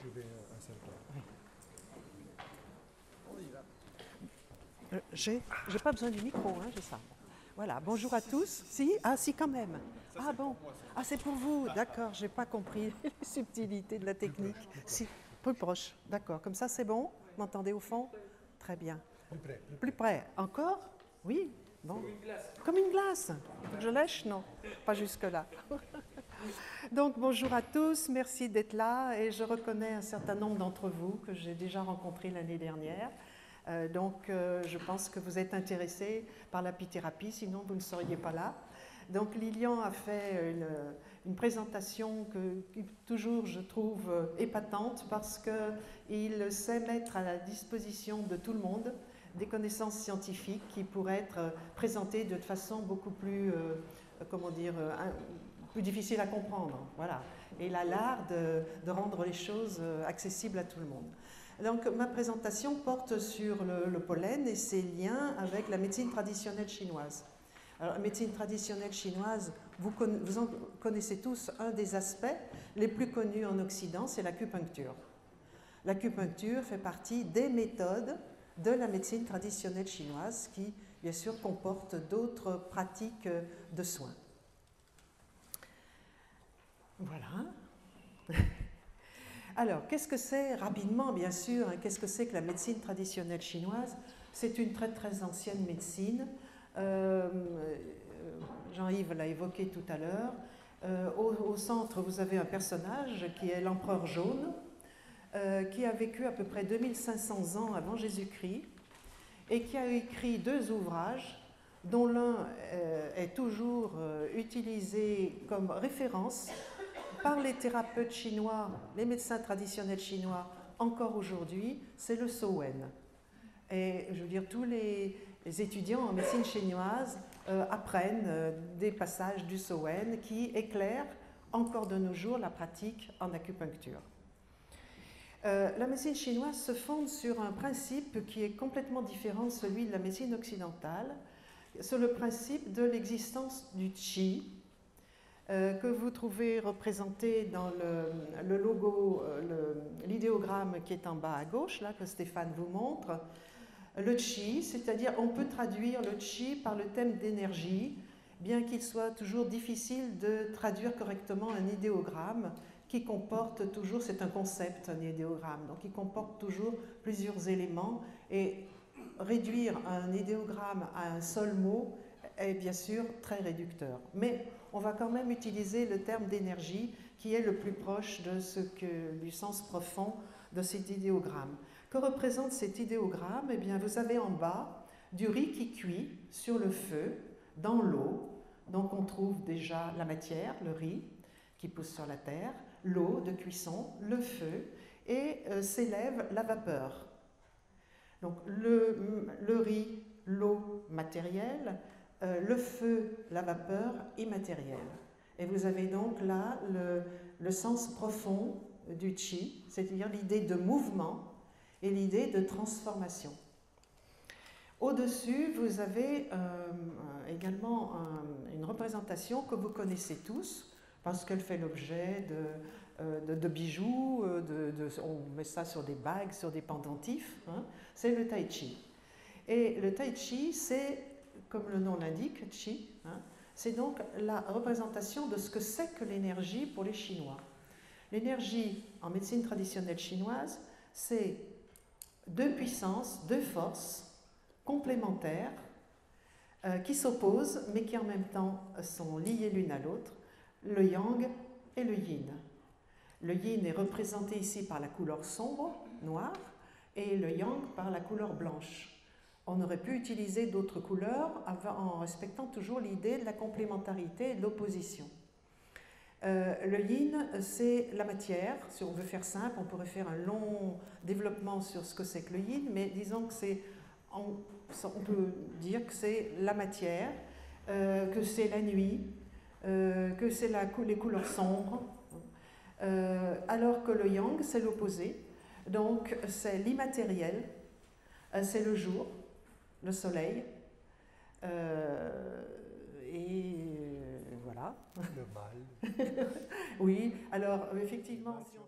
trouver un cercle. On y va. J'ai pas besoin du micro, hein, j'ai ça. Voilà, bonjour à tous. Si, ah si quand même. Ah bon, ah c'est pour vous, d'accord, j'ai pas compris les subtilités de la technique. Si, plus proche, d'accord, comme ça c'est bon. Vous m'entendez au fond? Très bien. Plus près. Plus près, encore? Oui, bon. Comme une glace. Comme une glace. Faut que je lèche? Non, pas jusque-là. Donc bonjour à tous, merci d'être là et je reconnais un certain nombre d'entre vous que j'ai déjà rencontrés l'année dernière. Je pense que vous êtes intéressés par l'apithérapie, sinon vous ne seriez pas là. Donc Lilian a fait une présentation que toujours je trouve épatante parce qu'il sait mettre à la disposition de tout le monde des connaissances scientifiques qui pourraient être présentées de façon beaucoup plus, plus difficile à comprendre. Voilà. Et il a l'art de rendre les choses accessibles à tout le monde. Donc ma présentation porte sur le pollen et ses liens avec la médecine traditionnelle chinoise. Alors, la médecine traditionnelle chinoise, vous en connaissez tous un des aspects les plus connus en Occident, c'est l'acupuncture. L'acupuncture fait partie des méthodes de la médecine traditionnelle chinoise qui, bien sûr, comporte d'autres pratiques de soins. Voilà. Alors, qu'est-ce que c'est, rapidement bien sûr, hein, qu'est-ce que c'est que la médecine traditionnelle chinoise? C'est une très très ancienne médecine. Jean-Yves l'a évoqué tout à l'heure. Au centre, vous avez un personnage qui est l'empereur jaune, qui a vécu à peu près 2500 ans avant Jésus-Christ et qui a écrit deux ouvrages dont l'un est toujours utilisé comme référence par les thérapeutes chinois, les médecins traditionnels chinois, encore aujourd'hui, c'est le Sowen. Et je veux dire, tous les étudiants en médecine chinoise apprennent des passages du Sowen qui éclairent encore de nos jours la pratique en acupuncture. La médecine chinoise se fonde sur un principe qui est complètement différent de celui de la médecine occidentale, sur le principe de l'existence du qi, que vous trouvez représenté dans le logo, l'idéogramme qui est en bas à gauche, là, que Stéphane vous montre. Le qi, c'est-à-dire on peut traduire le qi par le thème d'énergie, bien qu'il soit toujours difficile de traduire correctement un idéogramme qui comporte toujours, c'est un concept, un idéogramme, donc il comporte toujours plusieurs éléments et réduire un idéogramme à un seul mot est bien sûr très réducteur. Mais on va quand même utiliser le terme d'énergie qui est le plus proche du sens profond de cet idéogramme. Que représente cet idéogramme? Eh bien, vous avez en bas du riz qui cuit sur le feu, dans l'eau. Donc on trouve déjà la matière, le riz, qui pousse sur la terre, l'eau de cuisson, le feu, et s'élève la vapeur. Donc le riz, l'eau matérielle, le feu, la vapeur immatérielle. Et vous avez donc là le sens profond du qi, c'est-à-dire l'idée de mouvement et l'idée de transformation. Au-dessus, vous avez également une représentation que vous connaissez tous, parce qu'elle fait l'objet de bijoux, on met ça sur des bagues, sur des pendentifs, hein, c'est le tai chi. Et le tai chi, c'est, comme le nom l'indique, chi, hein, c'est donc la représentation de ce que c'est que l'énergie pour les Chinois. L'énergie, en médecine traditionnelle chinoise, c'est deux puissances, deux forces complémentaires qui s'opposent, mais qui en même temps sont liées l'une à l'autre, le yang et le yin. Le yin est représenté ici par la couleur sombre, noire, et le yang par la couleur blanche. On aurait pu utiliser d'autres couleurs en respectant toujours l'idée de la complémentarité et de l'opposition. Le yin, c'est la matière. Si on veut faire simple, on pourrait faire un long développement sur ce que c'est que le yin, mais disons que c'est, on peut dire que c'est la matière, que c'est la nuit, que c'est les couleurs sombres, alors que le yang, c'est l'opposé. Donc, c'est l'immatériel, c'est le jour, le soleil, et voilà. Le mal. Oui, alors effectivement, si on